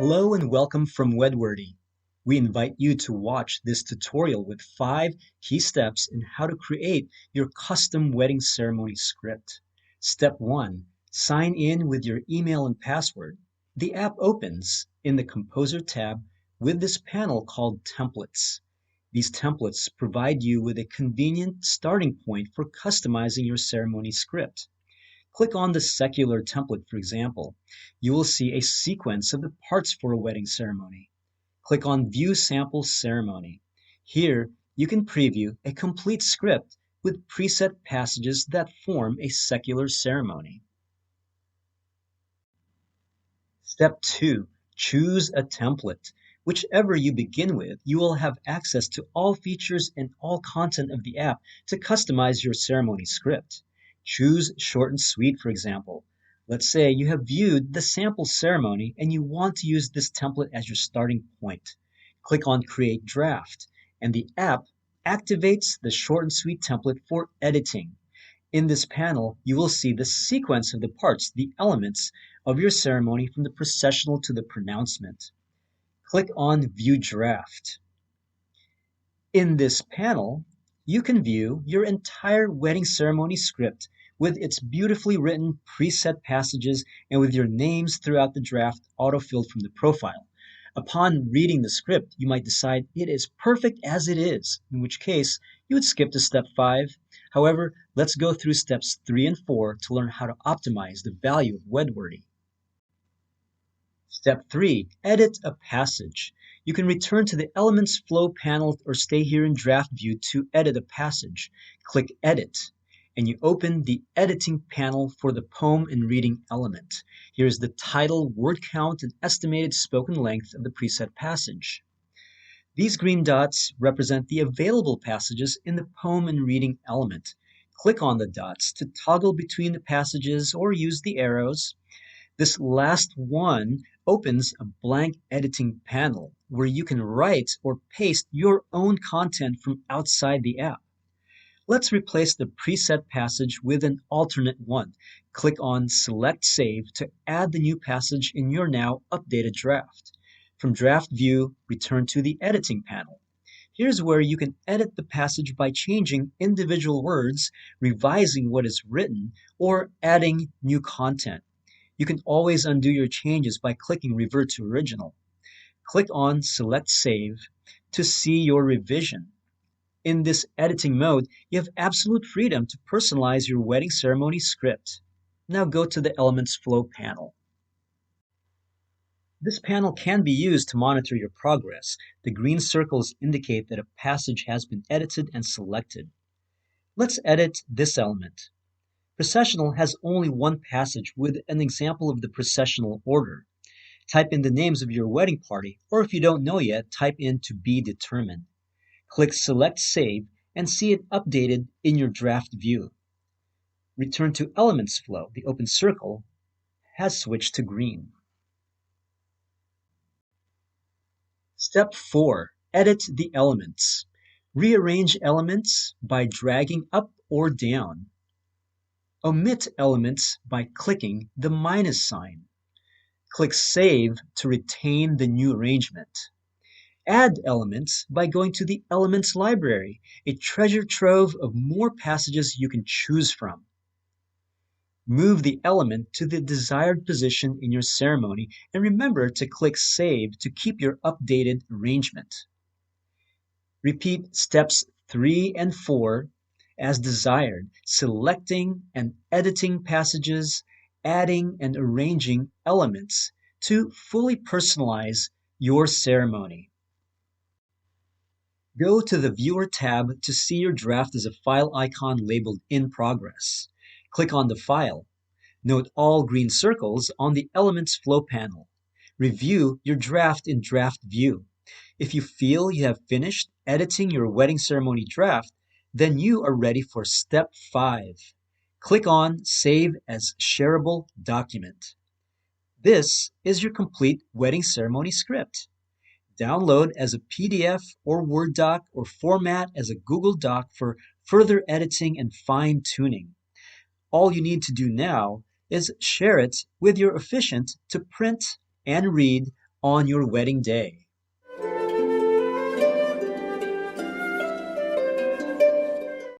Hello and welcome from Wedwordy. We invite you to watch this tutorial with 5 key steps in how to create your custom wedding ceremony script. Step 1. Sign in with your email and password. The app opens in the Composer tab with this panel called Templates. These templates provide you with a convenient starting point for customizing your ceremony script. Click on the secular template, for example. You will see a sequence of the parts for a wedding ceremony. Click on View Sample Ceremony. Here, you can preview a complete script with preset passages that form a secular ceremony. Step 2. Choose a template. Whichever you begin with, you will have access to all features and all content of the app to customize your ceremony script. Choose short and sweet, for example. Let's say you have viewed the sample ceremony and you want to use this template as your starting point. Click on Create Draft, and the app activates the short and sweet template for editing. In this panel, you will see the sequence of the parts, the elements of your ceremony from the processional to the pronouncement. Click on View Draft. In this panel, you can view your entire wedding ceremony script with its beautifully written preset passages and with your names throughout the draft auto-filled from the profile. Upon reading the script, you might decide it is perfect as it is, in which case you would skip to step 5. However, let's go through steps 3 and 4 to learn how to optimize the value of Wedwordy. Step 3. Edit a passage. You can return to the Elements Flow panel or stay here in Draft View to edit a passage. Click Edit, and you open the Editing panel for the poem and reading element. Here is the title, word count, and estimated spoken length of the preset passage. These green dots represent the available passages in the poem and reading element. Click on the dots to toggle between the passages or use the arrows. This last one opens a blank editing panel where you can write or paste your own content from outside the app. Let's replace the preset passage with an alternate one. Click on Select Save to add the new passage in your now updated draft. From Draft View, return to the Editing panel. Here's where you can edit the passage by changing individual words, revising what is written, or adding new content. You can always undo your changes by clicking Revert to Original. Click on Select Save to see your revision. In this editing mode, you have absolute freedom to personalize your wedding ceremony script. Now go to the Elements Flow panel. This panel can be used to monitor your progress. The green circles indicate that a passage has been edited and selected. Let's edit this element. Processional has only one passage with an example of the processional order. Type in the names of your wedding party, or if you don't know yet, type in to be determined. Click Select Save and see it updated in your draft view. Return to Elements Flow. The open circle has switched to green. Step 4. Edit the elements. Rearrange elements by dragging up or down. Omit elements by clicking the minus sign. Click Save to retain the new arrangement. Add elements by going to the Elements Library, a treasure trove of more passages you can choose from. Move the element to the desired position in your ceremony and remember to click Save to keep your updated arrangement. Repeat steps 3 and 4 as desired, selecting and editing passages, adding and arranging elements to fully personalize your ceremony. Go to the Viewer tab to see your draft as a file icon labeled In Progress. Click on the file. Note all green circles on the Elements Flow panel. Review your draft in Draft View. If you feel you have finished editing your wedding ceremony draft, then you are ready for Step 5. Click on Save as Shareable Document. This is your complete wedding ceremony script. Download as a PDF or Word doc or format as a Google Doc for further editing and fine-tuning. All you need to do now is share it with your officiant to print and read on your wedding day.